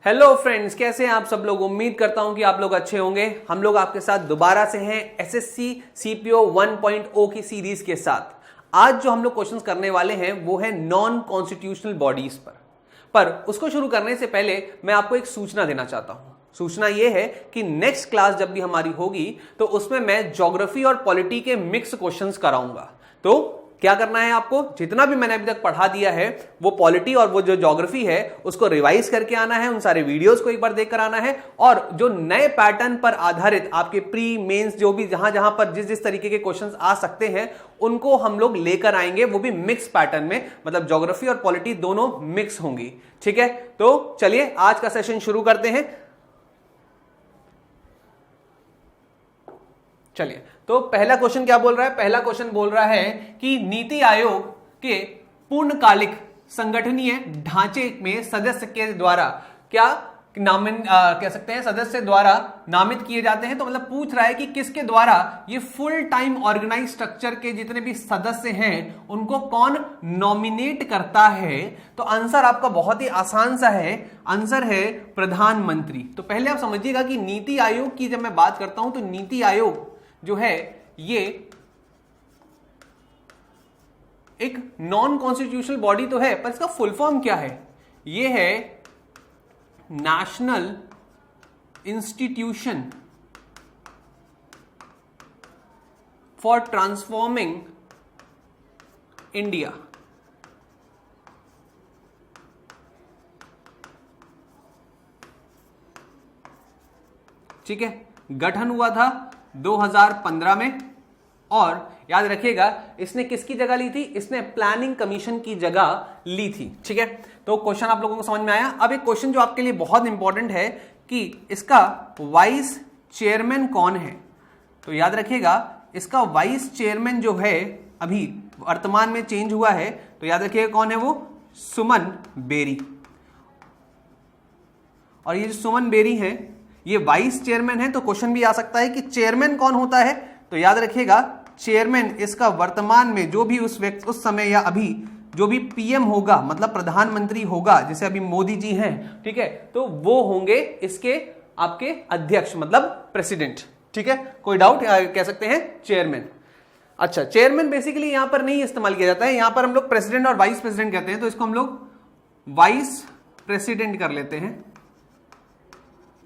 Hello friends, कैसे हैं आप सब लोग। उम्मीद करता हूं कि आप लोग अच्छे होंगे। हम लोग आपके साथ दोबारा से हैं एसएससी सीपीओ 1.0 की सीरीज के साथ। आज जो हम लोग क्वेश्चंस करने वाले हैं वो है नॉन कॉन्स्टिट्यूशनल बॉडीज पर उसको शुरू करने से पहले मैं आपको एक सूचना देना चाहता हूं। सूचना यह है कि नेक्स्ट क्लास जब भी हमारी होगी तो उसमें मैं ज्योग्राफी और पॉलिटी के मिक्स क्वेश्चंस कराऊंगा। तो क्या करना है आपको, जितना भी मैंने अभी तक पढ़ा दिया है वो पॉलिटी और वो जो ज्योग्राफी है उसको रिवाइज करके आना है, उन सारे वीडियोस को एक बार देख कर आना है। और जो नए पैटर्न पर आधारित आपके प्री मेंस जो भी जहां जहां पर जिस जिस तरीके के क्वेश्चंस आ सकते हैं उनको हम लोग लेकर आएंगे, वो भी मिक्स पैटर्न में, मतलब ज्योग्राफी और पॉलिटी दोनों मिक्स होंगी। ठीक है, तो चलिए आज का सेशन शुरू करते हैं। चलिए, तो पहला क्वेश्चन क्या बोल रहा है। पहला क्वेश्चन बोल रहा है कि नीति आयोग के पूर्णकालिक संगठनीय ढांचे में सदस्य के द्वारा क्या कह सकते हैं, सदस्य द्वारा नामित किए जाते हैं। तो मतलब पूछ रहा है कि किसके द्वारा ये फुल टाइम ऑर्गेनाइज स्ट्रक्चर के जितने भी सदस्य हैं उनको कौन नॉमिनेट करता है। तो आंसर आपका बहुत ही आसान सा है, आंसर है प्रधानमंत्री। तो पहले आप समझिएगा कि नीति आयोग की जब मैं बात करता हूं तो नीति आयोग जो है ये एक नॉन कॉन्स्टिट्यूशनल बॉडी तो है, पर इसका फुल फॉर्म क्या है। ये है national institution for transforming India. ठीक है, गठन हुआ था 2015 में और याद रखिएगा इसने किसकी जगह ली थी, इसने प्लानिंग कमीशन की जगह ली थी। ठीक है, तो क्वेश्चन आप लोगों को समझ में आया। अब एक क्वेश्चन जो आपके लिए बहुत इंपॉर्टेंट है कि इसका वाइस चेयरमैन कौन है। तो याद रखिएगा इसका वाइस चेयरमैन जो है अभी वर्तमान में चेंज हुआ है, तो याद रखिएगा कौन है वो, सुमन बेरी। और ये जो सुमन बेरी है ये वाइस चेयरमैन है। तो क्वेश्चन भी आ सकता है कि चेयरमैन कौन होता है। तो याद रखिएगा चेयरमैन इसका वर्तमान में जो भी उस समय या अभी जो भी पीएम होगा, मतलब प्रधानमंत्री होगा, जैसे अभी मोदी जी हैं, ठीक है, तो वो होंगे इसके आपके अध्यक्ष, मतलब प्रेसिडेंट। ठीक है, कोई डाउट, कह सकते हैं चेयरमैन। अच्छा, चेयरमैन बेसिकली यहां पर नहीं इस्तेमाल किया जाता है, यहां पर हम लोग प्रेसिडेंट और वाइस प्रेसिडेंट कहते हैं, तो इसको हम लोग वाइस प्रेसिडेंट कर लेते हैं।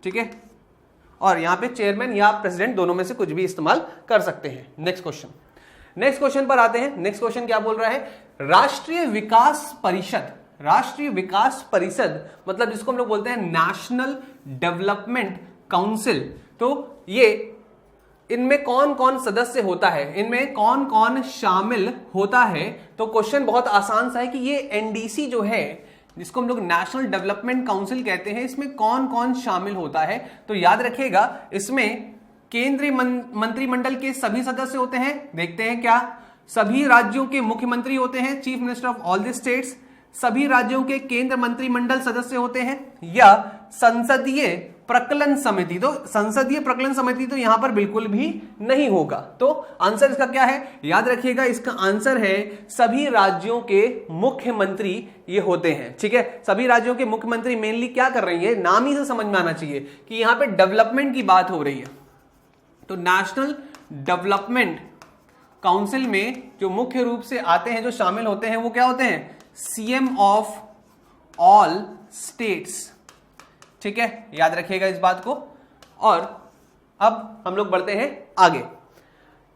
ठीक है, और यहां पे चेयरमैन या प्रेसिडेंट दोनों में से कुछ भी इस्तेमाल कर सकते हैं। नेक्स्ट क्वेश्चन पर आते हैं। नेक्स्ट क्वेश्चन क्या बोल रहा है, राष्ट्रीय विकास परिषद। राष्ट्रीय विकास परिषद मतलब जिसको हम लोग बोलते हैं नेशनल डेवलपमेंट काउंसिल। तो ये इनमें कौन कौन सदस्य होता है, इनमें कौन कौन शामिल होता है। तो क्वेश्चन बहुत आसान सा है कि ये एनडीसी जो है जिसको हम लोग नेशनल डेवलपमेंट काउंसिल कहते हैं, इसमें कौन कौन शामिल होता है। तो याद रखिएगा इसमें केंद्रीय मंत्रिमंडल के सभी सदस्य होते हैं। देखते हैं क्या, सभी राज्यों के मुख्यमंत्री होते हैं, chief minister of all the states. सभी राज्यों के केंद्र मंत्रिमंडल सदस्य होते हैं, या संसदीय प्रकलन समिति। तो संसदीय प्रकलन समिति तो यहां पर बिल्कुल भी नहीं होगा। तो आंसर इसका क्या है, याद रखिएगा इसका आंसर है सभी राज्यों के मुख्यमंत्री ये होते हैं। ठीक है, सभी राज्यों के मुख्यमंत्री मेनली क्या कर रही है, नाम ही से समझ में आना चाहिए कि यहां पे डेवलपमेंट की बात हो रही है। तो नेशनल डेवलपमेंट काउंसिल में जो मुख्य रूप से आते हैं, जो शामिल होते हैं, वो क्या होते हैं, सीएम ऑफ ऑल स्टेट्स। ठीक है, याद रखिएगा इस बात को। और अब हम लोग बढ़ते हैं आगे।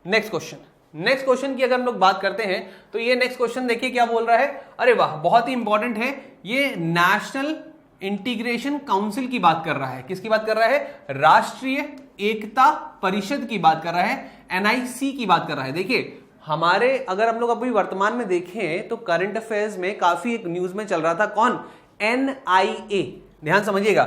नेक्स्ट क्वेश्चन की अगर हम लोग बात करते हैं तो ये नेक्स्ट क्वेश्चन देखिए क्या बोल रहा है। अरे वाह, बहुत ही इंपॉर्टेंट है। ये नेशनल इंटीग्रेशन काउंसिल की बात कर रहा है। किसकी बात कर रहा है, राष्ट्रीय एकता परिषद की बात कर रहा है, एनआईसी की बात कर रहा है। देखिए हमारे, अगर हम लोग अभी वर्तमान में देखें तो करंट अफेयर्स में काफी एक न्यूज में चल रहा था, कौन, एनआईए। ध्यान समझिएगा,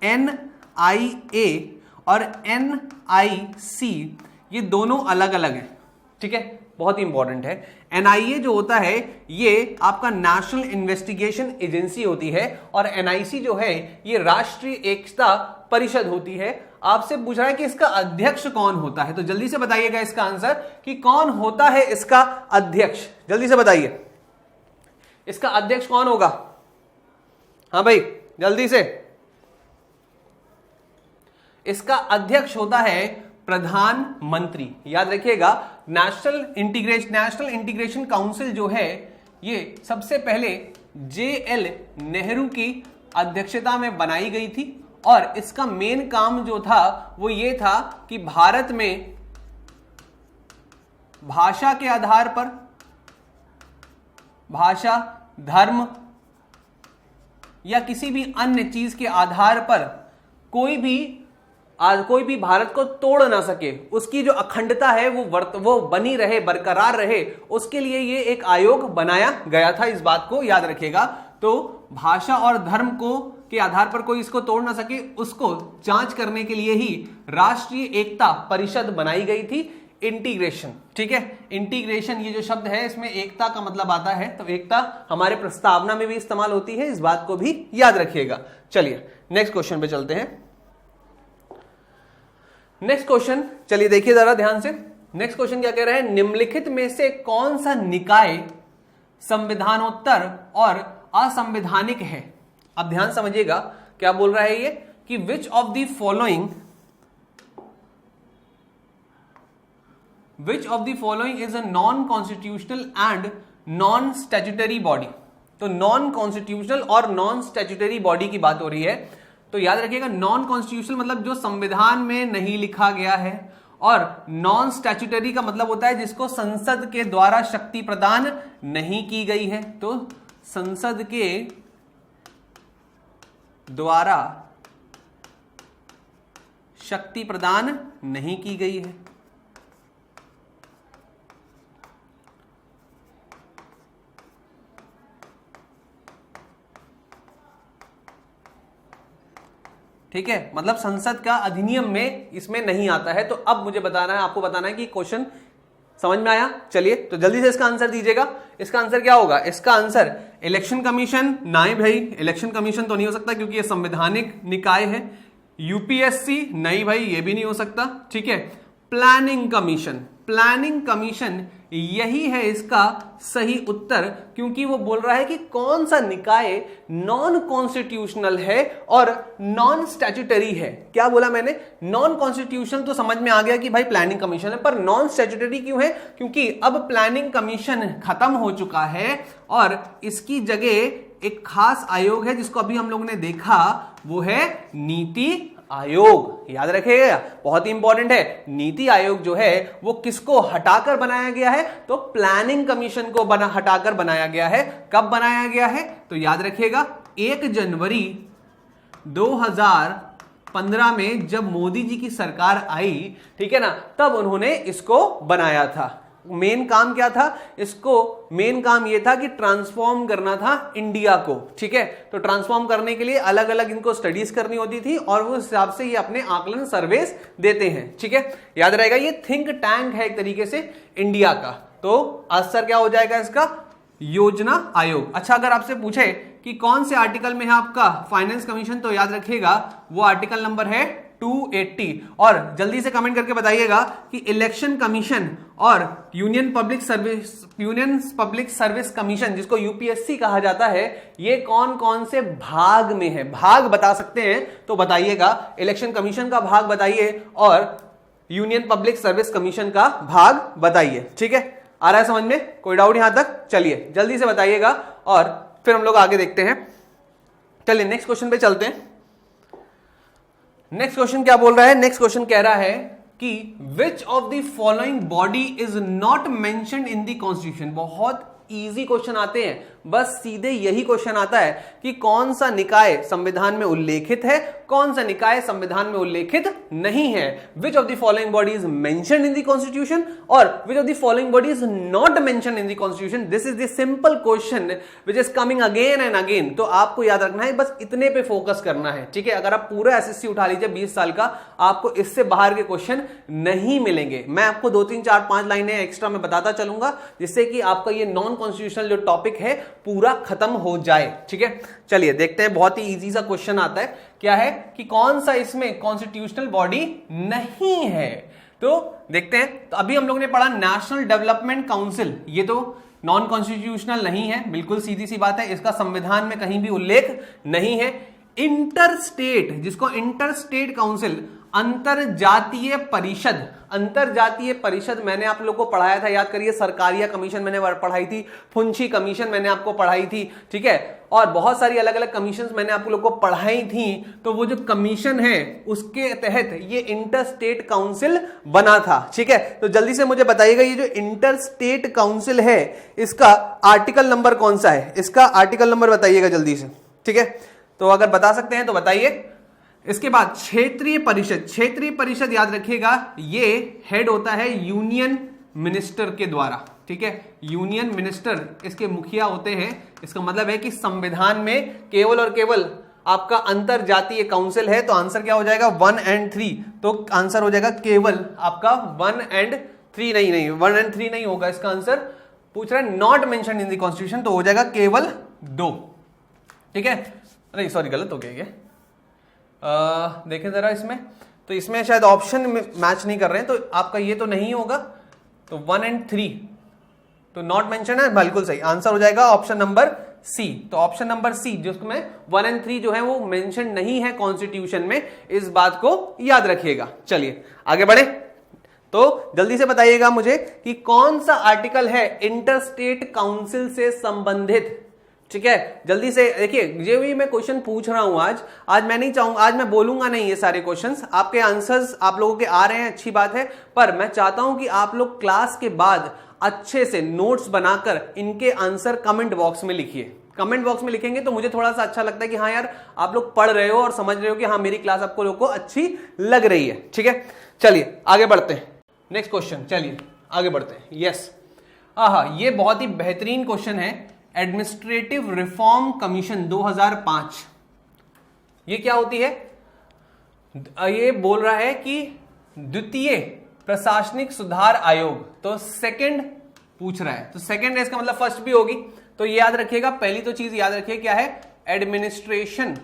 एनआईए और एनआईसी ये दोनों अलग अलग हैं। ठीक है, बहुत ही इंपॉर्टेंट है। एनआईए जो होता है ये आपका नेशनल इन्वेस्टिगेशन एजेंसी होती है, और एनआईसी जो है ये राष्ट्रीय एकता परिषद होती है। आपसे पूछ रहा है कि इसका अध्यक्ष कौन होता है, तो जल्दी से बताइएगा इसका आंसर कि कौन होता है इसका अध्यक्ष। जल्दी से बताइए इसका अध्यक्ष कौन होगा। हाँ भाई जल्दी से, इसका अध्यक्ष होता है प्रधानमंत्री। याद रखिएगा, नेशनल इंटीग्रेशन काउंसिल जो है ये सबसे पहले JL नेहरू की अध्यक्षता में बनाई गई थी और इसका मेन काम जो था वो ये था कि भारत में भाषा के आधार पर, भाषा, धर्म या किसी भी अन्य चीज के आधार पर कोई भी भारत को तोड़ ना सके, उसकी जो अखंडता है वो बनी रहे, बरकरार रहे, उसके लिए ये एक आयोग बनाया गया था। इस बात को याद रखिएगा। तो भाषा और धर्म को के आधार पर कोई इसको तोड़ ना सके, उसको जांच करने के लिए ही राष्ट्रीय एकता परिषद बनाई गई थी। इंटीग्रेशन, ठीक है, इंटीग्रेशन ये जो शब्द है इसमें एकता का मतलब आता है, तो एकता हमारे प्रस्तावना में भी इस्तेमाल होती है, इस बात को भी याद रखिएगा। चलिए नेक्स्ट क्वेश्चन पे चलते हैं। नेक्स्ट क्वेश्चन चलिए देखिए जरा ध्यान से। नेक्स्ट क्वेश्चन क्या कह रहा है, निम्नलिखित में से कौन सा निकाय संविधानोत्तर और असंवैधानिक है। अब ध्यान समझिएगा क्या बोल रहा है ये कि विच of the following is a non constitutional and non statutory body. तो नॉन कॉन्स्टिट्यूशनल और नॉन स्टैट्यूटरी बॉडी की बात हो रही है। तो याद रखिएगा, नॉन कॉन्स्टिट्यूशनल मतलब जो संविधान में नहीं लिखा गया है, और नॉन स्टैट्यूटरी का मतलब होता है जिसको संसद के द्वारा शक्ति प्रदान नहीं की गई है। तो संसद के द्वारा शक्ति प्रदान नहीं की गई है। ठीक है, मतलब संसद का अधिनियम में इसमें नहीं आता है। तो अब मुझे बताना है, आपको बताना है कि क्वेश्चन समझ में आया। चलिए तो जल्दी से इसका आंसर दीजिएगा। इसका आंसर क्या होगा? इसका आंसर इलेक्शन कमीशन। नहीं भाई, इलेक्शन कमीशन तो नहीं हो सकता क्योंकि ये संवैधानिक निकाय है। यूपीएससी नहीं भाई, ये भी नहीं हो सकता। ठीक है, प्लानिंग कमीशन, प्लानिंग कमीशन यही है इसका सही उत्तर, क्योंकि वो बोल रहा है कि कौन सा निकाय नॉन कॉन्स्टिट्यूशनल है और नॉन स्टैट्यूटरी है। क्या बोला मैंने? नॉन कॉन्स्टिट्यूशनल तो समझ में आ गया कि भाई प्लानिंग कमीशन है, पर नॉन स्टैट्यूटरी क्यों है? क्योंकि अब प्लानिंग कमीशन खत्म हो चुका है और इसकी जगह एक खास आयोग है जिसको अभी हम लोगों ने देखा, वो है नीति आयोग। याद रखिएगा, बहुत ही इंपॉर्टेंट है। नीति आयोग जो है वो किसको हटाकर बनाया गया है? तो प्लानिंग कमीशन को हटाकर बनाया गया है। कब बनाया गया है? तो याद रखिएगा 1 जनवरी 2015 में जब मोदी जी की सरकार आई, ठीक है ना, तब उन्होंने इसको बनाया था। मेन काम क्या था इसको? मेन काम ये था कि ट्रांसफॉर्म करना था इंडिया को। ठीक है, तो ट्रांसफॉर्म करने के लिए अलग अलग इनको स्टडीज करनी होती थी और उस हिसाब से ये अपने आकलन सर्वेस देते हैं। ठीक है, याद रहेगा ये थिंक टैंक है एक तरीके से इंडिया का। तो आंसर क्या हो जाएगा इसका? योजना आयोग। अच्छा, अगर आपसे पूछे कि कौन से आर्टिकल में है आपका फाइनेंस कमीशन, तो याद रखिएगा वो आर्टिकल नंबर है 280। और जल्दी से कमेंट करके बताइएगा कि इलेक्शन कमीशन और यूनियन पब्लिक सर्विस कमीशन, जिसको यूपीएससी कहा जाता है, ये कौन कौन से भाग में है? भाग बता सकते हैं तो बताइएगा। इलेक्शन कमीशन का भाग बताइए और यूनियन पब्लिक सर्विस कमीशन का भाग बताइए। ठीक है, आ रहा है समझ में? कोई डाउट यहां तक? चलिए जल्दी से बताइएगा और फिर हम लोग आगे देखते हैं। चलिए नेक्स्ट क्वेश्चन पे चलते हैं। नेक्स्ट क्वेश्चन क्या बोल रहा है? नेक्स्ट क्वेश्चन कह रहा है कि विच of the following body is not mentioned in the constitution. बहुत इजी क्वेश्चन आते हैं, बस सीधे यही क्वेश्चन आता है कि कौन सा निकाय संविधान में उल्लेखित है, कौन सा निकाय संविधान में उल्लेखित नहीं है। Which of the following body is mentioned in the constitution और which of the following body is not mentioned in the constitution. This is the simple question which is coming again and again. तो आपको याद रखना है, बस इतने पे focus करना है। ठीक है, अगर आप पूरा एसएससी उठा लीजिए 20 साल का, आपको इससे बाहर के क्वेश्चन नहीं मिलेंगे। मैं आपको 2 3 4 5 लाइनें एक्स्ट्रा में बताता चलूंगा, जिससे कि आपका ये नॉन कॉन्स्टिट्यूशनल जो टॉपिक है पूरा खत्म हो जाए। ठीक है, चलिए देखते हैं। बहुत ही इजी सा क्वेश्चन आता है, क्या है कि कौन सा इसमें कॉन्स्टिट्यूशनल बॉडी नहीं है। तो देखते हैं। तो अभी हम लोग ने पढ़ा नेशनल डेवलपमेंट काउंसिल, ये तो नॉन कॉन्स्टिट्यूशनल नहीं है, बिल्कुल सीधी सी बात है, इसका संविधान में कहीं भी उल्लेख नहीं है। इंटर स्टेट, जिसको इंटर स्टेट काउंसिल अंतरजातीय परिषद, अंतरजातीय परिषद मैंने आप लोगों को पढ़ाया था, याद करिए। सरकारिया कमीशन मैंने पढ़ाई थी, फुंची कमीशन मैंने आपको पढ़ाई थी, ठीक है, और बहुत सारी अलग अलग कमीशंस मैंने आप लोगों को पढ़ाई थी। तो वो जो कमीशन है उसके तहत ये इंटर स्टेट काउंसिल बना था, ठीक है। तो जल्दी से मुझे बताइएगा ये जो इंटर स्टेट काउंसिल है इसका आर्टिकल नंबर कौन सा है, इसका आर्टिकल नंबर बताइएगा जल्दी से, ठीक है। तो अगर बता सकते हैं तो बताइए। इसके बाद क्षेत्रीय परिषद, क्षेत्रीय परिषद याद रखिएगा ये हेड होता है यूनियन मिनिस्टर के द्वारा, ठीक है। यूनियन मिनिस्टर इसके मुखिया होते हैं। इसका मतलब है कि संविधान में केवल और केवल आपका अंतरजातीय काउंसिल है, तो आंसर क्या हो जाएगा 1 और 3। तो आंसर हो जाएगा केवल आपका 1 और 3, नहीं 1 और 3 नहीं होगा इसका आंसर। पूछ रहा है not mention in the constitution, तो हो जाएगा केवल 2, ठीक है। नहीं सॉरी गलत हो गया ये, देखें जरा इसमें, तो इसमें शायद ऑप्शन मैच नहीं कर रहे हैं, तो आपका ये तो नहीं होगा, तो 1 और 3 तो नॉट मेंशन है, बिल्कुल सही आंसर हो जाएगा ऑप्शन नंबर सी। तो ऑप्शन नंबर सी जिसमें 1 और 3 जो है वो मेंशन नहीं है कॉन्स्टिट्यूशन में, इस बात को याद रखिएगा। चलिए आगे बढ़े, तो जल्दी से बताइएगा मुझे कि कौन सा आर्टिकल है इंटरस्टेट काउंसिल से संबंधित, ठीक है। जल्दी से देखिए, जो भी मैं क्वेश्चन पूछ रहा हूं आज मैं नहीं चाहूंगा, आज मैं बोलूंगा नहीं ये सारे क्वेश्चंस, आपके आंसर्स आप लोगों के आ रहे हैं, अच्छी बात है, पर मैं चाहता हूं कि आप लोग क्लास के बाद अच्छे से नोट्स बनाकर इनके आंसर कमेंट बॉक्स में लिखिए। कमेंट बॉक्स में लिखेंगे तो मुझे थोड़ा सा अच्छा लगता है कि हाँ यार आप लोग पढ़ रहे हो और समझ रहे हो कि हाँ मेरी क्लास आपको लोगों को अच्छी लग रही है, ठीक है। चलिए आगे बढ़ते हैं, नेक्स्ट क्वेश्चन, चलिए आगे बढ़ते हैं। यस, ये बहुत ही बेहतरीन क्वेश्चन है। एडमिनिस्ट्रेटिव रिफॉर्म कमीशन 2005, ये क्या होती है? ये बोल रहा है कि द्वितीय प्रशासनिक सुधार आयोग, तो सेकंड पूछ रहा है, तो सेकंड है इसका मतलब फर्स्ट भी होगी, तो ये याद रखिएगा। पहली तो चीज याद रखिए क्या है, एडमिनिस्ट्रेशन,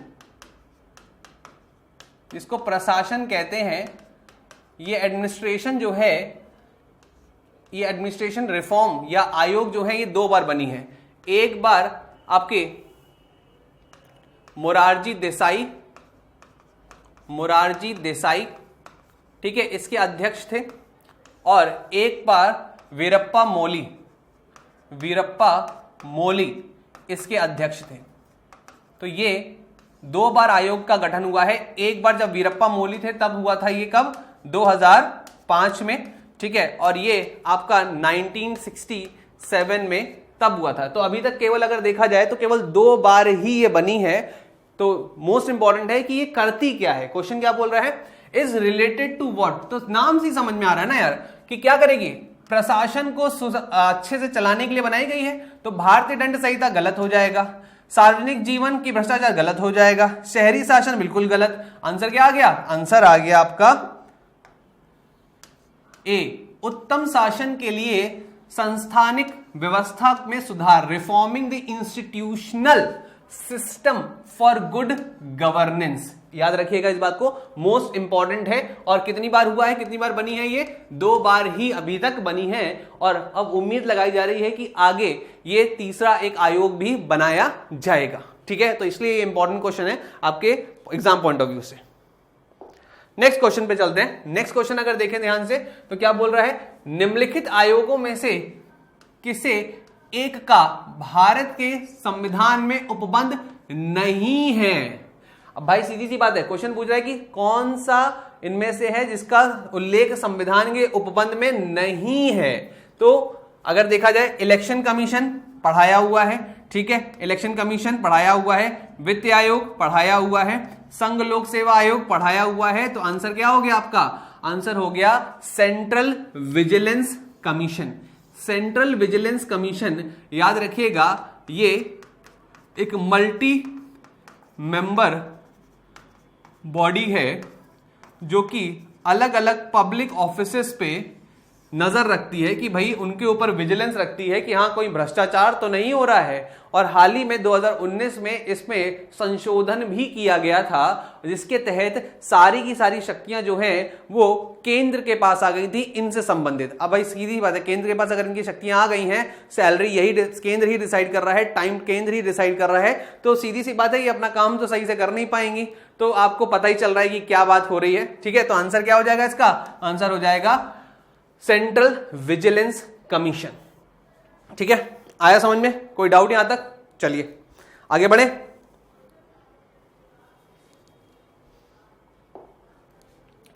जिसको प्रशासन कहते हैं, ये एडमिनिस्ट्रेशन जो है, ये एडमिनिस्ट्रेशन रिफॉर्म या आयोग जो है ये 2 बार बनी है। एक बार आपके मोरारजी देसाई, ठीक है, इसके अध्यक्ष थे, और एक बार वीरप्पा मोली इसके अध्यक्ष थे। तो ये 2 बार आयोग का गठन हुआ है। एक बार जब वीरप्पा मोली थे तब हुआ था, ये कब, 2005 में, ठीक है, और ये आपका 1967 में तब हुआ था। तो अभी तक केवल अगर देखा जाए तो केवल 2 बार ही ये बनी है। तो मोस्ट इंपॉर्टेंट है कि ये करती क्या है, क्वेश्चन क्या बोल रहा है, इज रिलेटेड टू व्हाट, तो नाम से समझ में आ रहा है ना यार कि क्या करेगी, प्रशासन को अच्छे से चलाने के लिए बनाई गई है। तो भारतीय दंड संहिता गलत हो जाएगा, सार्वजनिक जीवन की भ्रष्टाचार गलत हो जाएगा, शहरी शासन बिल्कुल गलत। आंसर क्या आ गया, आंसर आ गया आपका ए, उत्तम शासन के लिए संस्थानिक व्यवस्था में सुधार, reforming the institutional system for good governance. याद रखिएगा इस बात को, मोस्ट इंपॉर्टेंट है। और कितनी बार हुआ है, कितनी बार बनी है, ये 2 बार ही अभी तक बनी है, और अब उम्मीद लगाई जा रही है कि आगे ये तीसरा एक आयोग भी बनाया जाएगा, ठीक है। तो इसलिए ये इंपॉर्टेंट क्वेश्चन है आपके एग्जाम पॉइंट ऑफ व्यू से। नेक्स्ट क्वेश्चन पे चलते हैं। नेक्स्ट क्वेश्चन अगर देखें ध्यान से तो क्या बोल रहा है, निम्नलिखित आयोगों में से किसे एक का भारत के संविधान में उपबंध नहीं है। अब भाई सीधी सी बात है, क्वेश्चन पूछ रहा है कि कौन सा इनमें से है जिसका उल्लेख संविधान के उपबंध में नहीं है। तो अगर देखा जाए, इलेक्शन कमीशन पढ़ाया हुआ है, ठीक है, इलेक्शन कमीशन पढ़ाया हुआ है, वित्त आयोग पढ़ाया हुआ है, संघ लोक सेवा आयोग पढ़ाया हुआ है। तो आंसर क्या हो गया आपका, आंसर हो गया central vigilance commission. Central vigilance commission याद रखिएगा, ये एक मल्टी मेंबर बॉडी है जो कि अलग अलग पब्लिक ऑफिसेस पे नजर रखती है कि भाई उनके ऊपर विजिलेंस रखती है कि हाँ कोई भ्रष्टाचार तो नहीं हो रहा है। और हाल ही में 2019 में इसमें संशोधन भी किया गया था, जिसके तहत सारी की सारी शक्तियां जो हैं वो केंद्र के पास आ गई थी इनसे संबंधित। अब भाई सीधी बात है, केंद्र के पास अगर इनकी शक्तियां आ गई हैं, सैलरी यही केंद्र ही डिसाइड कर रहा है, टाइम केंद्र ही डिसाइड कर रहा है, तो सीधी सी बात है ये अपना काम तो सही से कर नहीं पाएंगी। तो आपको पता ही चल रहा है कि क्या बात हो रही है। ठीक है, तो आंसर क्या हो जाएगा इसका? आंसर हो जाएगा सेंट्रल विजिलेंस कमीशन। ठीक है, आया समझ में? कोई डाउट यहां तक? चलिए आगे बढ़े।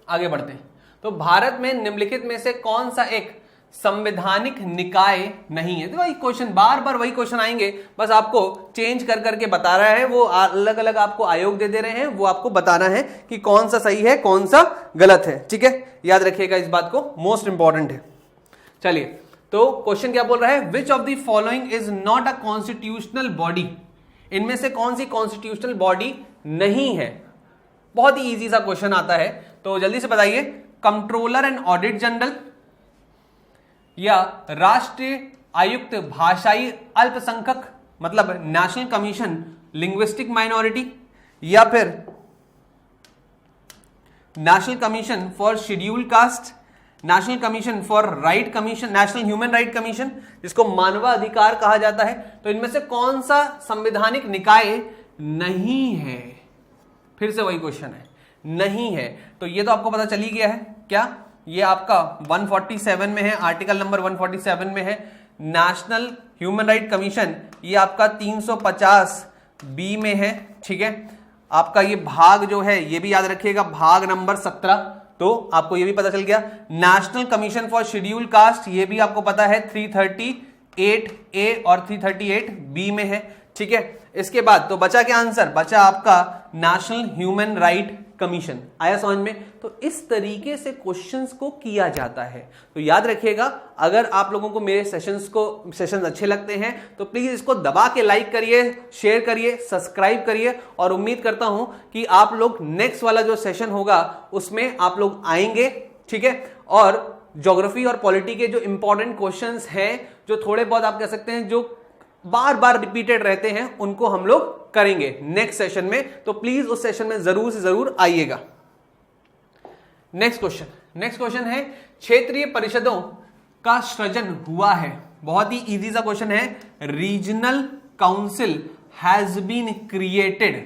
आगे बढ़ते हैं। तो भारत में निम्नलिखित में से कौन सा एक संवैधानिक निकाय नहीं है? तो वही क्वेश्चन, बार बार वही क्वेश्चन आएंगे, बस आपको चेंज कर करके बता रहा है, वो अलग अलग आपको आयोग दे रहे हैं, वो आपको बताना है कि कौन सा सही है कौन सा गलत है। ठीक है, याद रखिएगा इस बात को, मोस्ट इंपॉर्टेंट है। चलिए, तो क्वेश्चन क्या बोल रहा है? Which of the following is not a constitutional body? इनमें से कौन सी कॉन्स्टिट्यूशनल बॉडी नहीं है? बहुत ही इजी सा क्वेश्चन आता है, तो जल्दी से बताइए। कंट्रोलर एंड ऑडिट जनरल, या राष्ट्रीय आयुक्त भाषाई अल्पसंख्यक मतलब नेशनल कमीशन लिंग्विस्टिक माइनॉरिटी, या फिर national commission for schedule caste, national commission for right commission, national human right commission जिसको मानवाधिकार कहा जाता है। तो इनमें से कौन सा संवैधानिक निकाय नहीं है? फिर से वही क्वेश्चन है, नहीं है। तो ये तो आपको पता चल ही गया है। क्या ये आपका 147 में है, आर्टिकल नंबर 147 में है। नेशनल ह्यूमन राइट कमीशन ये आपका 350 बी में है। ठीक है, आपका ये भाग जो है ये भी याद रखिएगा, भाग नंबर 17। तो आपको ये भी पता चल गया। National commission for schedule caste ये भी आपको पता है 338 ए और 338 बी में है। ठीक है, इसके बाद तो बचा क्या आंसर? बचा आपका नेशनल ह्यूमन राइट कमीशन। आया समझ में? तो इस तरीके से क्वेश्चंस को किया जाता है। तो याद रखिएगा, अगर आप लोगों को मेरे सेशंस अच्छे लगते हैं तो प्लीज इसको दबा के लाइक करिए, शेयर करिए, सब्सक्राइब करिए, और उम्मीद करता हूं कि आप लोग नेक्स्ट वाला जो सेशन होगा उसमें आप लोग आएंगे। ठीक है, और ज्योग्राफी और पॉलिटी के जो इंपॉर्टेंट क्वेश्चंस हैं, जो थोड़े बहुत आप कह सकते हैं जो बार बार रिपीटेड रहते हैं, उनको हम लोग करेंगे नेक्स्ट सेशन में। तो प्लीज उस सेशन में जरूर से जरूर आइएगा। नेक्स्ट क्वेश्चन है, क्षेत्रीय परिषदों का सृजन हुआ है। बहुत ही इजी सा क्वेश्चन है। Regional council has been created.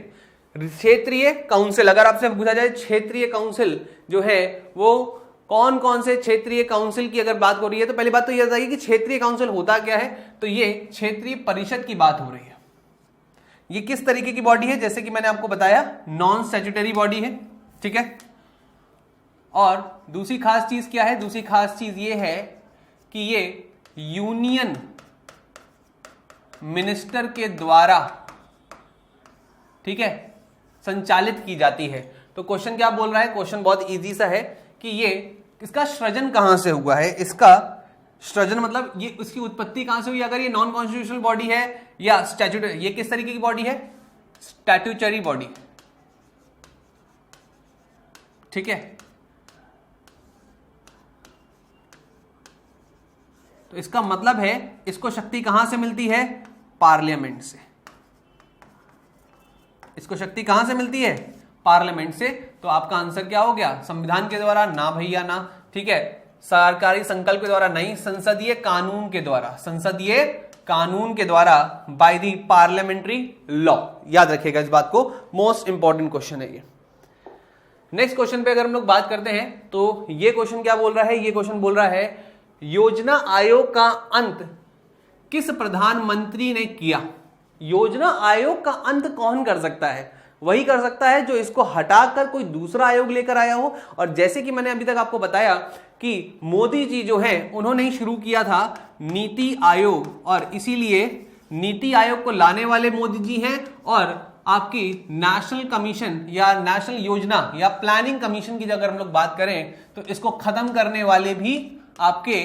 क्षेत्रीय काउंसिल, अगर आपसे पूछा जाए क्षेत्रीय काउंसिल जो है वो कौन कौन से क्षेत्रीय काउंसिल की अगर बात हो रही है, तो पहली बात तो यह बताइए कि क्षेत्रीय काउंसिल होता क्या है। तो ये क्षेत्रीय परिषद की बात हो रही है। ये किस तरीके की बॉडी है? जैसे कि मैंने आपको बताया, नॉन स्टैट्यूटरी बॉडी है। ठीक है, और दूसरी खास चीज क्या है? दूसरी खास चीज ये है कि ये यूनियन मिनिस्टर के द्वारा, ठीक है, संचालित की जाती है। तो क्वेश्चन क्या बोल रहा है? क्वेश्चन बहुत इजी सा है कि ये इसका सृजन कहां से हुआ है। इसका सृजन मतलब ये उसकी उत्पत्ति कहां से हुई? अगर ये नॉन कॉन्स्टिट्यूशनल बॉडी है या स्टैट्यूटरी, ये किस तरीके की बॉडी है? Statutory body. ठीक है, तो इसका मतलब है इसको शक्ति कहां से मिलती है? पार्लियामेंट से। इसको शक्ति कहां से मिलती है? पार्लियामेंट से। तो आपका आंसर क्या हो गया? संविधान के द्वारा ना भैया ना। ठीक है, सरकारी संकल्प के द्वारा नहीं, संसदीय कानून के द्वारा, संसदीय कानून के द्वारा, बाय द पार्लियामेंट्री लॉ। याद रखिएगा इस बात को, मोस्ट इंपॉर्टेंट क्वेश्चन है ये। नेक्स्ट क्वेश्चन पे अगर हम लोग बात करते हैं तो ये क्वेश्चन क्या बोल रहा है? ये क्वेश्चन बोल रहा है योजना आयोग का अंत किस प्रधानमंत्री ने किया? योजना आयोग का अंत कौन कर सकता है? वही कर सकता है जो इसको हटाकर कोई दूसरा आयोग लेकर आया हो। और जैसे कि मैंने अभी तक आपको बताया कि मोदी जी जो है उन्होंने ही शुरू किया था नीति आयोग, और इसीलिए नीति आयोग को लाने वाले मोदी जी हैं, और आपकी नेशनल कमीशन या नेशनल योजना या प्लानिंग कमीशन की अगर हम लोग बात करें तो इसको खत्म करने वाले भी आपके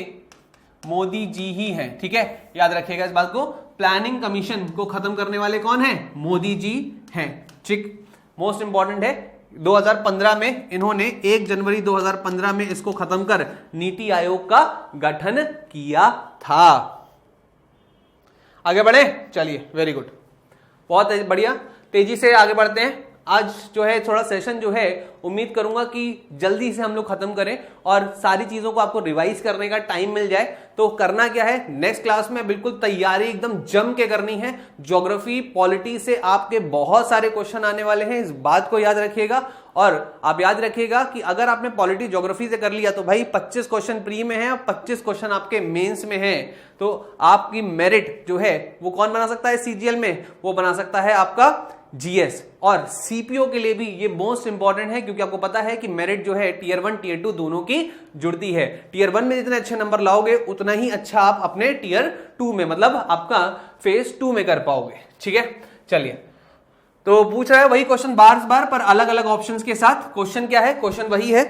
मोदी जी ही हैं। ठीक है, याद रखिएगा इस बात को, प्लानिंग कमीशन को खत्म करने वाले कौन है? मोदी जी हैं। ठीक, मोस्ट इंपॉर्टेंट है। 2015 में इन्होंने 1 जनवरी 2015 में इसको खत्म कर नीति आयोग का गठन किया था। आगे बढ़े, चलिए, वेरी गुड, बहुत बढ़िया। तेजी से आगे बढ़ते हैं। आज जो है थोड़ा सेशन जो है उम्मीद करूंगा कि जल्दी से हम लोग खत्म करें और सारी चीजों को आपको रिवाइज करने का टाइम मिल जाए। तो करना क्या है, नेक्स्ट क्लास में बिल्कुल तैयारी एकदम जम के करनी है। ज्योग्राफी पॉलिटी से आपके बहुत सारे क्वेश्चन आने वाले हैं, इस बात को याद रखिएगा। और आप याद रखिएगा कि अगर आपने पॉलिटी ज्योग्राफी से कर लिया तो भाई 25 क्वेश्चन प्री में है और 25 क्वेश्चन आपके मेंस में है। तो आपकी मेरिट जो है वो कौन बना सकता है सीजीएल में, वो बना सकता है आपका जीएस। और सीपीओ के लिए भी ये मोस्ट इंपॉर्टेंट है, क्योंकि आपको पता है कि मेरिट जो है टीयर 1 टीयर 2 दोनों की जुड़ती है। टीयर 1 में जितने अच्छे नंबर लाओगे उतना ही अच्छा आप अपने टीयर 2 में, मतलब आपका फेज 2 में कर पाओगे। ठीक है, चलिए। तो पूछ रहा है वही क्वेश्चन बार पर अलग अलग ऑप्शंस के साथ। क्वेश्चन क्या है, क्वेश्चन वही है,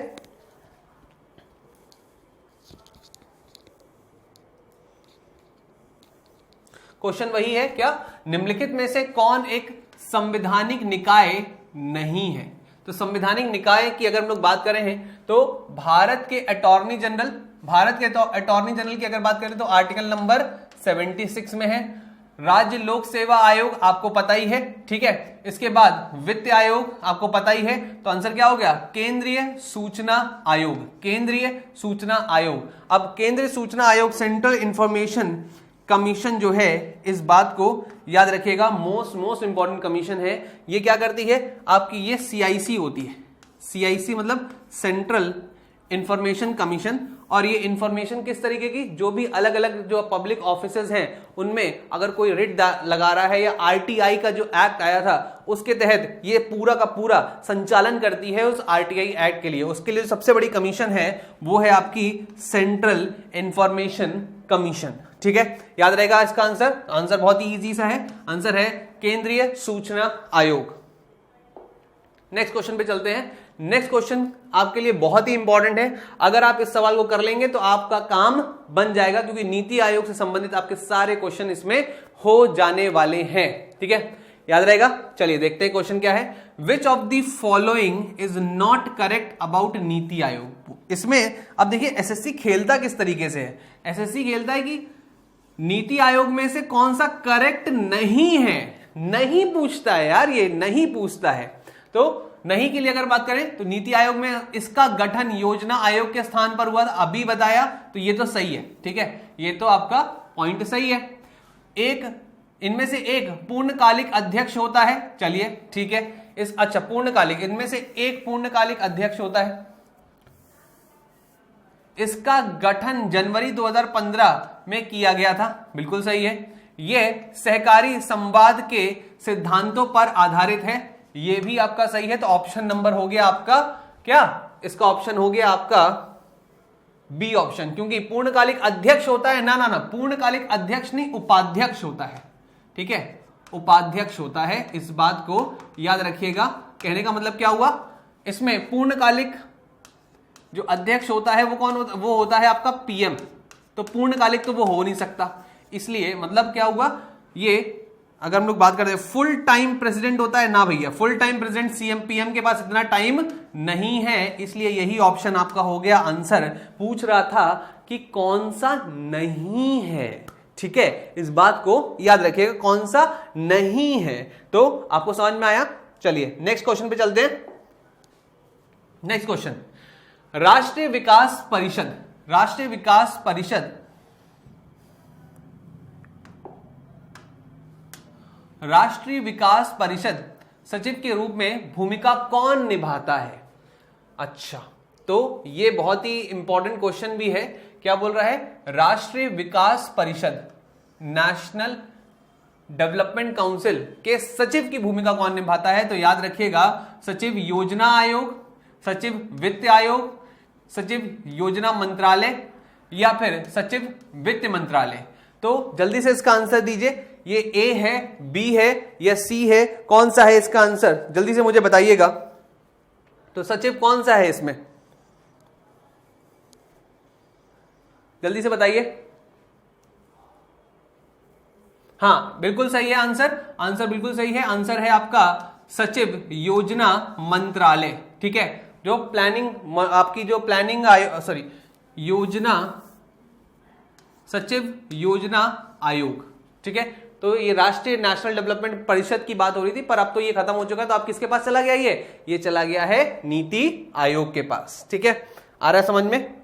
क्वेश्चन वही है क्या, निम्नलिखित में से कौन एक संवैधानिक निकाय नहीं है। तो संवैधानिक निकाय की अगर हम लोग बात करें हैं तो भारत के अटॉर्नी जनरल, भारत के अटॉर्नी जनरल की अगर बात करें तो आर्टिकल नंबर 76 में है। राज्य लोक सेवा आयोग आपको पता ही है, ठीक है। इसके बाद वित्त आयोग आपको पता ही है। तो आंसर क्या हो गया, केंद्रीय सूचना आयोग, केंद्रीय सूचना आयोग। अब केंद्रीय सूचना आयोग, सेंट्रल इंफॉर्मेशन कमीशन जो है, इस बात को याद रखिएगा, मोस्ट इंपॉर्टेंट कमीशन है। ये क्या करती है आपकी, ये सीआईसी होती है। सीआईसी मतलब सेंट्रल इंफॉर्मेशन कमीशन। और ये इंफॉर्मेशन किस तरीके की, जो भी अलग अलग जो पब्लिक ऑफिसेज हैं उनमें अगर कोई रिट लगा रहा है, या आरटीआई का जो एक्ट आया था उसके तहत ये पूरा का पूरा संचालन करती है उस आरटीआई एक्ट के लिए। उसके लिए सबसे बड़ी कमीशन है वो है आपकी सेंट्रल इंफॉर्मेशन कमीशन। ठीक है, याद रहेगा इसका आंसर। आंसर बहुत ही इजी सा है, आंसर है केंद्रीय सूचना आयोग। नेक्स्ट क्वेश्चन पे चलते हैं। नेक्स्ट क्वेश्चन आपके लिए बहुत ही इंपॉर्टेंट है। अगर आप इस सवाल को कर लेंगे तो आपका काम बन जाएगा, क्योंकि नीति आयोग से संबंधित आपके सारे क्वेश्चन इसमें हो जाने वाले हैं। ठीक है, याद रहेगा। चलिए देखते हैं क्वेश्चन क्या है। Which of the following is not correct about NITI Aayog. इसमें अब देखिए एसएससी खेलता किस तरीके से है। एसएससी खेलता है कि नीति आयोग में से कौन सा करेक्ट नहीं है, नहीं पूछता है यार, ये नहीं पूछता है। तो नहीं के लिए अगर बात करें तो नीति आयोग में इसका गठन योजना आयोग के स्थान पर हुआ था, अभी बताया, तो ये तो सही है। ठीक है, ये तो आपका पॉइंट सही है। एक इनमें से एक पूर्णकालिक अध्यक्ष होता है, चलिए ठीक है। अच्छा पूर्णकालिक, इनमें से एक पूर्णकालिक अध्यक्ष होता है, इसका गठन जनवरी 2015 में किया गया था, बिल्कुल सही है। यह सहकारी संवाद के सिद्धांतों पर आधारित है, यह भी आपका सही है। तो ऑप्शन नंबर हो गया आपका क्या, इसका ऑप्शन हो गया आपका बी ऑप्शन, क्योंकि पूर्णकालिक अध्यक्ष होता है ना, पूर्णकालिक अध्यक्ष नहीं, उपाध्यक्ष होता है। ठीक है, उपाध्यक्ष होता है, इस बात को याद रखिएगा। कहने का मतलब क्या हुआ, इसमें पूर्णकालिक जो अध्यक्ष होता है वो कौन होता, वो होता है आपका पीएम। तो पूर्णकालिक तो वो हो नहीं सकता, इसलिए मतलब क्या हुआ, ये अगर हम लोग बात करते हैं फुल टाइम प्रेसिडेंट होता है ना भैया, full time president CM PM के पास इतना टाइम नहीं है, इसलिए यही ऑप्शन आपका हो गया आंसर। पूछ रहा था कि कौन सा नहीं है, ठीक है, इस बात को याद रखिएगा, कौन सा नहीं है। तो आपको समझ में आया। चलिए नेक्स्ट क्वेश्चन पे चलते हैं। नेक्स्ट क्वेश्चन, राष्ट्रीय विकास परिषद, राष्ट्रीय विकास परिषद, राष्ट्रीय विकास परिषद सचिव के रूप में भूमिका कौन निभाता है। अच्छा, तो ये बहुत ही इंपॉर्टेंट क्वेश्चन भी है। क्या बोल रहा है, राष्ट्रीय विकास परिषद, नेशनल डेवलपमेंट काउंसिल के सचिव की भूमिका कौन निभाता है। तो याद रखिएगा, सचिव योजना आयोग, सचिव वित्त आयोग, सचिव योजना मंत्रालय, या फिर सचिव वित्त मंत्रालय। तो जल्दी से इसका आंसर दीजिए, ये ए है, बी है या सी है, कौन सा है इसका आंसर, जल्दी से मुझे बताइएगा। तो सचिव कौन सा है इसमें, जल्दी से बताइए। हाँ बिल्कुल सही है आंसर, आंसर बिल्कुल सही है। आंसर है आपका सचिव योजना मंत्रालय। ठीक है, जो प्लानिंग आपकी जो प्लानिंग सॉरी योजना, सचिव योजना आयोग। ठीक है, तो ये राष्ट्रीय नेशनल डेवलपमेंट परिषद की बात हो रही थी, पर अब तो ये खत्म हो चुका है। तो आप किसके पास चला गया, ये चला गया है नीति आयोग के पास। ठीक है, आ रहा है समझ में?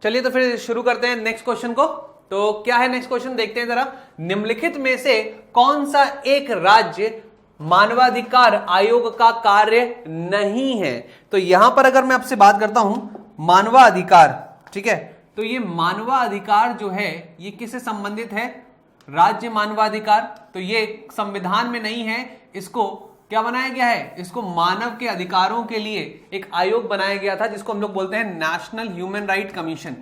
चलिए तो फिर शुरू करते हैं नेक्स्ट क्वेश्चन को। तो क्या है नेक्स्ट क्वेश्चन, देखते हैं जरा। निम्नलिखित में से कौन सा एक राज्य मानवाधिकार आयोग का कार्य नहीं है? तो यहां पर अगर मैं आपसे बात करता हूं मानवाधिकार, ठीक है, तो ये मानवाधिकार जो है ये किससे संबंधित है? राज्य मानवाधिकार। तो ये संविधान में नहीं है, इसको क्या बनाया गया है? इसको मानव के अधिकारों के लिए एक आयोग बनाया गया था जिसको हम लोग बोलते हैं national human right commission,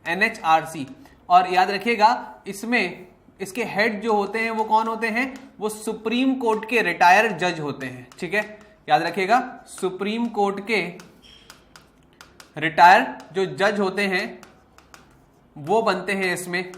NHRC। और याद रखिएगा इसमें इसके हेड जो होते हैं वो कौन होते हैं? वो सुप्रीम कोर्ट के रिटायर्ड जज होते हैं। ठीक है, याद रखिएगा सुप्रीम कोर्ट के रिटायर्ड जो जज होते हैं वो बनते हैं इसमें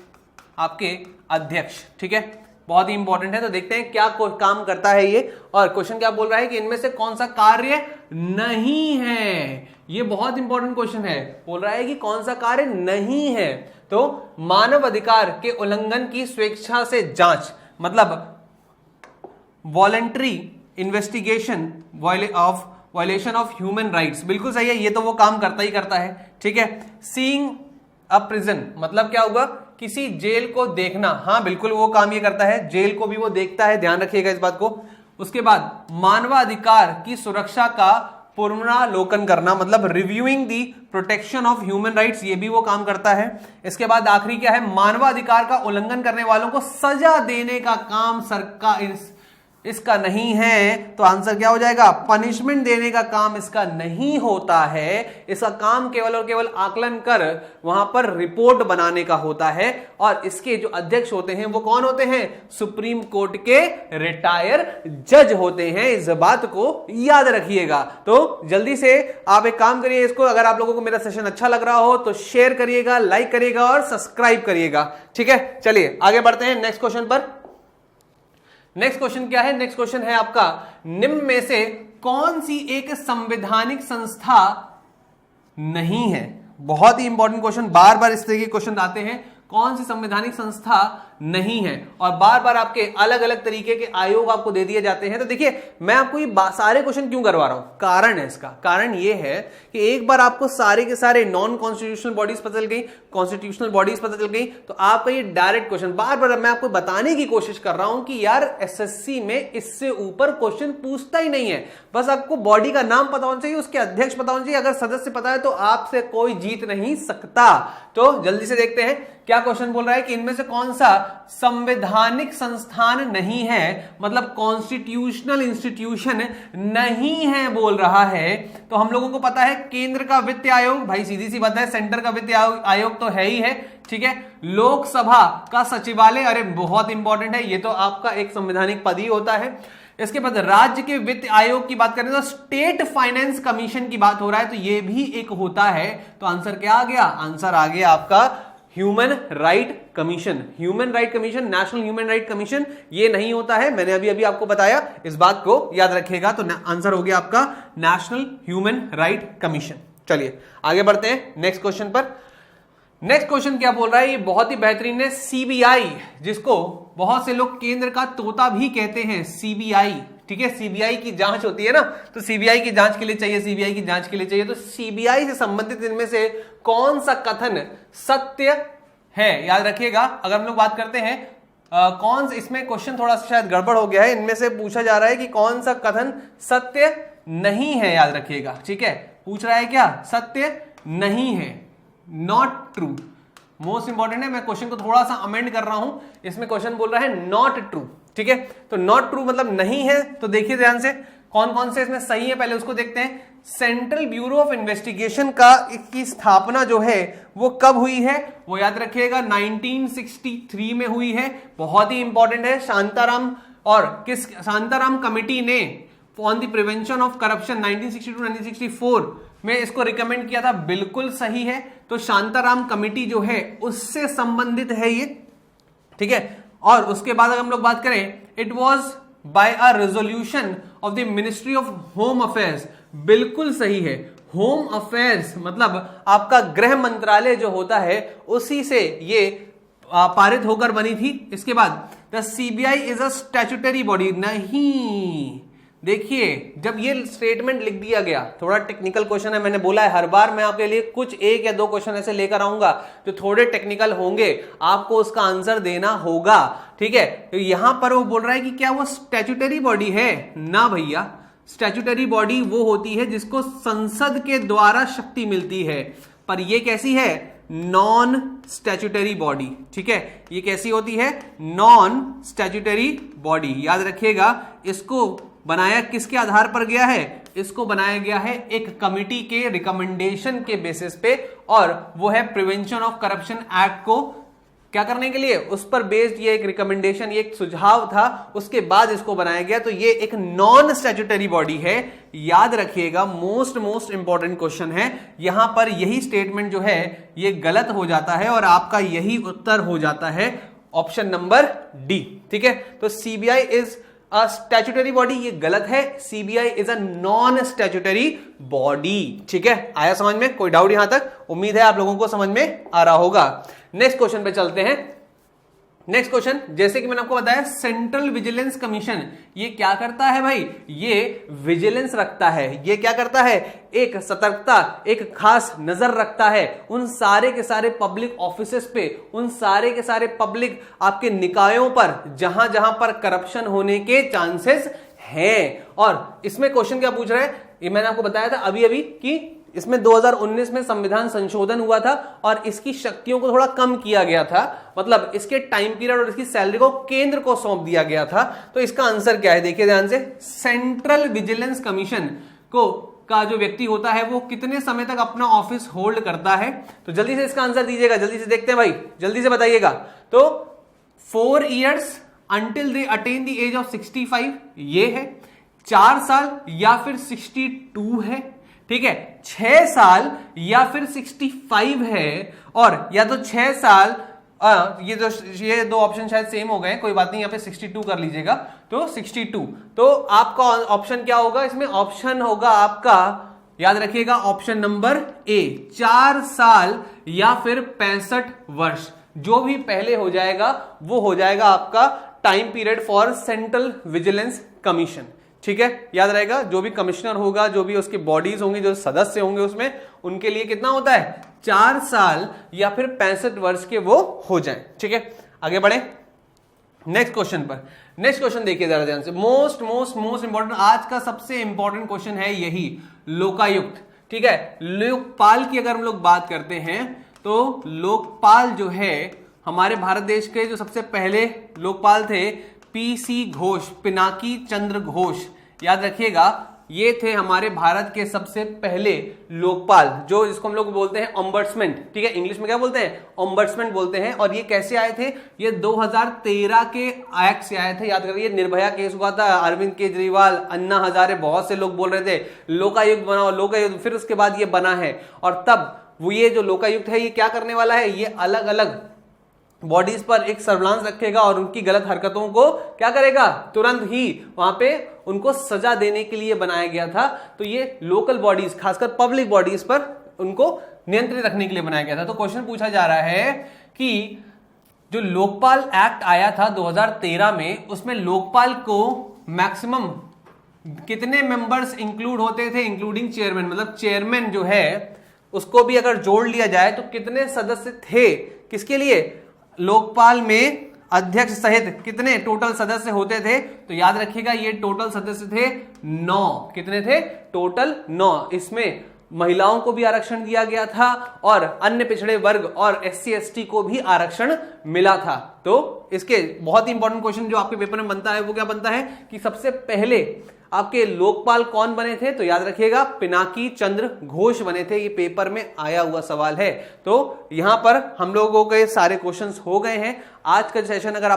आपके अध्यक्ष। ठीक है, बहुत ही इंपॉर्टेंट है। तो देखते हैं क्या काम करता है ये, और क्वेश्चन क्या बोल रहा है कि इनमें से कौन सा कार्य नहीं है। ये बहुत इंपॉर्टेंट क्वेश्चन है, बोल रहा है कि कौन सा कार्य नहीं है। तो मानव अधिकार के उल्लंघन की स्वेच्छा से जांच, मतलब voluntary investigation of violation of human rights, बिल्कुल सही है, ये तो वो काम करता ही करता है। ठीक है, सीइंग अ प्रिजन, मतलब क्या होगा? किसी जेल को देखना, हाँ बिल्कुल वो काम ये करता है, जेल को भी वो देखता है, ध्यान रखिएगा इस बात को। उसके बाद मानवाधिकार की सुरक्षा का पुनरावलोकन करना, मतलब reviewing the protection of human rights, ये भी वो काम करता है। इसके बाद आखिरी क्या है? मानवाधिकार का उल्लंघन करने वालों को सजा देने का काम सरकार इसका नहीं है। तो आंसर क्या हो जाएगा? पनिशमेंट देने का काम इसका नहीं होता है। इसका काम केवल और केवल आकलन कर वहां पर रिपोर्ट बनाने का होता है। और इसके जो अध्यक्ष होते हैं वो कौन होते हैं? सुप्रीम कोर्ट के रिटायर जज होते हैं। इस बात को याद रखिएगा। तो जल्दी से आप एक काम करिए, इसको अगर आप लोगों को मेरा सेशन अच्छा लग रहा हो तो शेयर करिएगा, लाइक करिएगा और सब्सक्राइब करिएगा। ठीक है, चलिए आगे बढ़ते हैं नेक्स्ट क्वेश्चन पर। नेक्स्ट क्वेश्चन क्या है? नेक्स्ट क्वेश्चन है आपका, निम्न में से कौन सी एक संवैधानिक संस्था नहीं है? बहुत ही इंपॉर्टेंट क्वेश्चन, बार बार इस तरह के क्वेश्चन आते हैं, कौन सी संवैधानिक संस्था नहीं है? और बार बार आपके अलग अलग तरीके के आयोग आपको दे दिए जाते हैं। तो देखिए मैं आपको ये सारे क्वेश्चन क्यों करवा रहा हूं, कारण है इसका। कारण ये है कि एक बार आपको सारे के सारे नॉन कॉन्स्टिट्यूशनल बॉडीज पता चल गई, कॉन्स्टिट्यूशनल बॉडीज पता चल गई, तो आपका ये डायरेक्ट क्वेश्चन बार बार मैं आपको बताने की कोशिश कर रहा हूं कि यार एसएससी में इससे ऊपर क्वेश्चन पूछता ही नहीं है। बस आपको बॉडी का नाम पता होना चाहिए, उसके अध्यक्ष पता होना चाहिए, अगर सदस्य पता है तो आपसे कोई जीत नहीं सकता। तो जल्दी से देखते हैं क्या क्वेश्चन बोल रहा है कि इनमें से कौन सा संवैधानिक संस्थान नहीं है, मतलब कॉन्स्टिट्यूशनल इंस्टीट्यूशन नहीं है बोल रहा है। तो हम लोगों को पता है केंद्र का वित्त आयोग, भाई सीधी सी बात है, सेंटर का वित्त आयोग तो है ही है। ठीक है, लोकसभा का सचिवालय, अरे बहुत इंपॉर्टेंट है, ये तो आपका एक संवैधानिक पद ही होता है। इसके बाद राज्य के वित्त आयोग की बात करें तो स्टेट फाइनेंस कमीशन की बात हो रहा है, तो ये भी एक होता है। तो आंसर क्या आ गया? आंसर आ गया आपका human right commission. Human right commission, national human right commission ये नहीं होता है, मैंने अभी अभी आपको बताया, इस बात को याद रखिएगा। तो आंसर हो गया आपका नेशनल ह्यूमन राइट कमीशन। चलिए आगे बढ़ते हैं नेक्स्ट क्वेश्चन पर। नेक्स्ट क्वेश्चन क्या बोल रहा है? ये बहुत ही बेहतरीन है, सीबीआई, जिसको बहुत से लोग केंद्र का तोता भी कहते हैं, सीबीआई। ठीक है, सीबीआई की जांच होती है ना, तो सीबीआई की जांच के लिए चाहिए, सीबीआई की जांच के लिए चाहिए। तो सीबीआई से संबंधित इनमें से कौन सा कथन सत्य है? याद रखिएगा, अगर हम लोग बात करते हैं कौन सा, इसमें क्वेश्चन थोड़ा सा शायद गड़बड़ हो गया है, इनमें से पूछा जा रहा है कि कौन सा कथन सत्य नहीं है। याद रखिएगा, ठीक है, पूछ रहा है क्या? सत्य नहीं है, नॉट ट्रू। मोस्ट इंपॉर्टेंट है, मैं क्वेश्चन को थोड़ा सा अमेंड कर रहा हूं, इसमें क्वेश्चन बोल रहा है नॉट ट्रू। ठीक है, तो नॉट ट्रू मतलब नहीं है। तो देखिए ध्यान से कौन कौन से इसमें सही है, पहले उसको देखते हैं। सेंट्रल ब्यूरो ऑफ इन्वेस्टिगेशन की स्थापना जो है वो कब हुई है? वो याद रखिएगा 1963 में हुई है, बहुत ही इंपॉर्टेंट है। शांताराम और किस शांताराम कमिटी ने on the prevention of corruption 1962-1964 में इसको रिकमेंड किया था, बिल्कुल सही है। तो शांताराम कमिटी जो है उससे संबंधित है ये। ठीक है, और उसके बाद अगर हम लोग बात करें, it was by a resolution of the ministry of home affairs, बिल्कुल सही है। होम अफेयर्स मतलब आपका गृह मंत्रालय जो होता है उसी से ये पारित होकर बनी थी। इसके बाद the CBI is a statutory body, नहीं। देखिए जब ये स्टेटमेंट लिख दिया गया, थोड़ा टेक्निकल क्वेश्चन है, मैंने बोला है हर बार मैं आपके लिए कुछ एक या दो क्वेश्चन ऐसे लेकर आऊंगा जो थोड़े टेक्निकल होंगे, आपको उसका आंसर देना होगा, ठीक है। तो यहां पर वो बोल रहा है कि क्या वो स्टैट्यूटरी बॉडी है? ना भैया, स्टैट्यूटरी बॉडी वो होती है जिसको संसद के द्वारा शक्ति मिलती है, पर ये कैसी है? नॉन स्टैट्यूटरी बॉडी, ठीक है। ये कैसी होती है? Non statutory body. याद रखिएगा, इसको बनाया किसके आधार पर गया है? इसको बनाया गया है एक कमिटी के रिकमेंडेशन के बेसिस पे, और वो है प्रिवेंशन ऑफ करप्शन एक्ट को क्या करने के लिए, उस पर बेस्ड ये एक रिकमेंडेशन, ये एक सुझाव था, उसके बाद इसको बनाया गया। तो ये एक नॉन स्टैट्यूटरी बॉडी है। याद रखिएगा, मोस्ट इंपॉर्टेंट क्वेश्चन है। यहां पर यही स्टेटमेंट जो है ये गलत हो जाता है और आपका यही उत्तर हो जाता है ऑप्शन नंबर डी, ठीक है। तो CBI is a statutory body, ये गलत है। CBI is a non statutory body, ठीक है। आया समझ में? कोई डाउट यहां तक? उम्मीद है आप लोगों को समझ में आ रहा होगा। नेक्स्ट क्वेश्चन पे चलते हैं। नेक्स्ट क्वेश्चन, जैसे कि मैंने आपको बताया, सेंट्रल विजिलेंस कमीशन ये क्या करता है भाई? ये विजिलेंस रखता है। ये क्या करता है? एक सतर्कता, एक खास नजर रखता है उन सारे के सारे पब्लिक ऑफिसेस पे, उन सारे के सारे पब्लिक आपके निकायों पर जहां जहां पर करप्शन होने के चांसेस हैं। और इसमें क्वेश्चन क्या पूछ रहा है? ये मैंने आपको बताया था अभी अभी कि इसमें 2019 में संविधान संशोधन हुआ था और इसकी शक्तियों को थोड़ा कम किया गया था, मतलब इसके टाइम पीरियड और इसकी सैलरी को केंद्र को सौंप दिया गया था। तो इसका आंसर क्या है? देखिए ध्यान से, सेंट्रल विजिलेंस कमीशन को का जो व्यक्ति होता है वो कितने समय तक अपना ऑफिस होल्ड करता है? तो जल्दी से इसका आंसर दीजिएगा, जल्दी से देखते हैं भाई, जल्दी से बताइएगा। तो 4 years until they attain the age of 65 ये है, 4 साल या फिर 62 है, ठीक है, 6 साल या फिर 65 है, और या तो 6 साल ये दो ऑप्शन शायद सेम हो गए, कोई बात नहीं, यहाँ पे 62 कर लीजिएगा। तो 62, तो आपका ऑप्शन क्या होगा इसमें? ऑप्शन होगा आपका, याद रखिएगा, ऑप्शन नंबर ए, 4 साल या फिर 65 वर्ष। जो भी पहले हो जाएगा वो हो जाएगा आपका time period for central vigilance commission, ठीक है। याद रहेगा, जो भी कमिश्नर होगा, जो भी उसकी बॉडीज होंगी, जो सदस्य होंगे उसमें, उनके लिए कितना होता है? 4 साल या फिर 65 वर्ष के वो हो जाएं, ठीक है। आगे बढ़े नेक्स्ट क्वेश्चन पर। नेक्स्ट क्वेश्चन देखिए जरा ध्यान से, मोस्ट इंपॉर्टेंट, आज का सबसे इंपॉर्टेंट क्वेश्चन है यही, लोकायुक्त, ठीक है। लोकपाल की अगर हम लोग बात करते हैं तो लोकपाल जो है हमारे भारत देश के जो सबसे पहले लोकपाल थे, पीसी घोष, पिनाकी चंद्र घोष, याद रखिएगा, ये थे हमारे भारत के सबसे पहले लोकपाल, जो जिसको हम लोग बोलते हैं ओम्बड्समैन, ठीक है। इंग्लिश में क्या बोलते हैं? ओम्बड्समैन बोलते हैं। और ये कैसे आए थे? ये 2013 के एक्ट से आए थे। याद करिए, निर्भया केस हुआ था, अरविंद केजरीवाल, अन्ना हजारे, बहुत से लोग बोल रहे थे लोकायुक्त बनाओ, लोकायुक्त, फिर उसके बाद ये बना है। और तब वो ये जो लोकायुक्त है ये क्या करने वाला है? ये अलग अलग बॉडीज पर एक सर्विलांस रखेगा और उनकी गलत हरकतों को क्या करेगा? तुरंत ही वहां पे उनको सजा देने के लिए बनाया गया था। तो ये लोकल बॉडीज, खासकर पब्लिक बॉडीज पर उनको नियंत्रित रखने के लिए बनाया गया था। तो क्वेश्चन पूछा जा रहा है कि जो लोकपाल एक्ट आया था 2013 में, उसमें लोकपाल को मैक्सिमम कितने मेंबर्स इंक्लूड होते थे, इंक्लूडिंग चेयरमैन, मतलब चेयरमैन जो है उसको भी अगर जोड़ लिया जाए तो कितने सदस्य थे? किसके लिए? लोकपाल में अध्यक्ष सहित कितने टोटल सदस्य होते थे? तो याद रखिएगा, ये टोटल सदस्य थे 9। कितने थे? टोटल 9। इसमें महिलाओं को भी आरक्षण दिया गया था और अन्य पिछड़े वर्ग और SC ST को भी आरक्षण मिला था। तो इसके बहुत ही इंपॉर्टेंट क्वेश्चन जो आपके पेपर में बनता है वो क्या बनता है कि सबसे पहले आपके लोकपाल कौन बने थे? तो याद रखिएगा, पिनाकी चंद्र घोष बने थे। ये पेपर में आया हुआ सवाल है। तो यहां पर हम लोगों के सारे क्वेश्चंस हो गए हैं। आज का सेशन अगर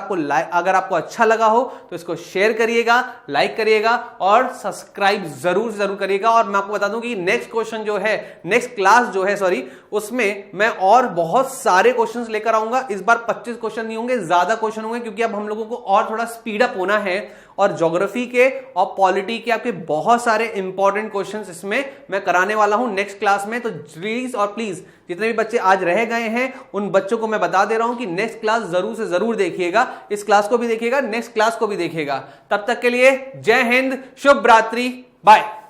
आपको अच्छा लगा हो तो इसको शेयर करिएगा, लाइक करिएगा और सब्सक्राइब जरूर करिएगा। और मैं आपको बता दूं कि नेक्स्ट क्लास जो है उसमें मैं और बहुत सारे क्वेश्चंस लेकर आऊंगा। इस बार 25 क्वेश्चन नहीं होंगे, ज्यादा क्वेश्चन होंगे, क्योंकि अब हम लोगों को और थोड़ा स्पीड अप होना है और ज्योग्राफी के और पॉलिटी के आपके बहुत सारे इंपॉर्टेंट क्वेश्चंस इसमें मैं कराने वाला हूं नेक्स्ट क्लास में। तो प्लीज और प्लीज जितने भी बच्चे आज रह गए हैं उन बच्चों को मैं बता दे रहा हूं कि नेक्स्ट क्लास जरूर से जरूर देखिएगा, इस क्लास को भी देखिएगा, नेक्स्ट क्लास को भी देखिएगा। तब तक के लिए जय हिंद, शुभ रात्रि, बाय।